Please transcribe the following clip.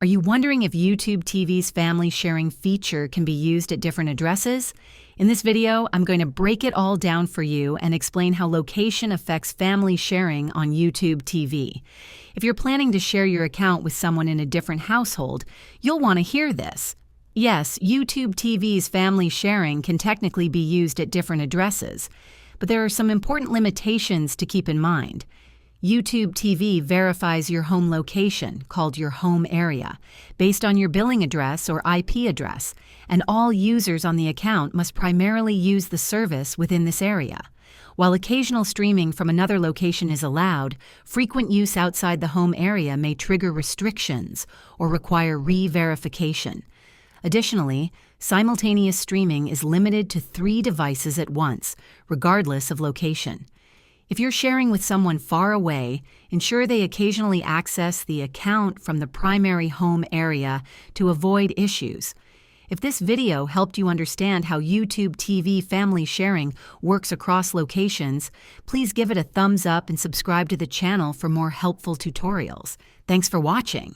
Are you wondering if YouTube TV's family sharing feature can be used at different addresses? In this video, I'm going to break it all down for you and explain how location affects family sharing on YouTube TV. If you're planning to share your account with someone in a different household, you'll want to hear this. Yes, YouTube TV's family sharing can technically be used at different addresses, but there are some important limitations to keep in mind. YouTube TV verifies your home location, called your home area, based on your billing address or IP address, and all users on the account must primarily use the service within this area. While occasional streaming from another location is allowed, frequent use outside the home area may trigger restrictions or require re-verification. Additionally, simultaneous streaming is limited to 3 devices at once, regardless of location. If you're sharing with someone far away, ensure they occasionally access the account from the primary home area to avoid issues. If this video helped you understand how YouTube TV family sharing works across locations, please give it a thumbs up and subscribe to the channel for more helpful tutorials. Thanks for watching.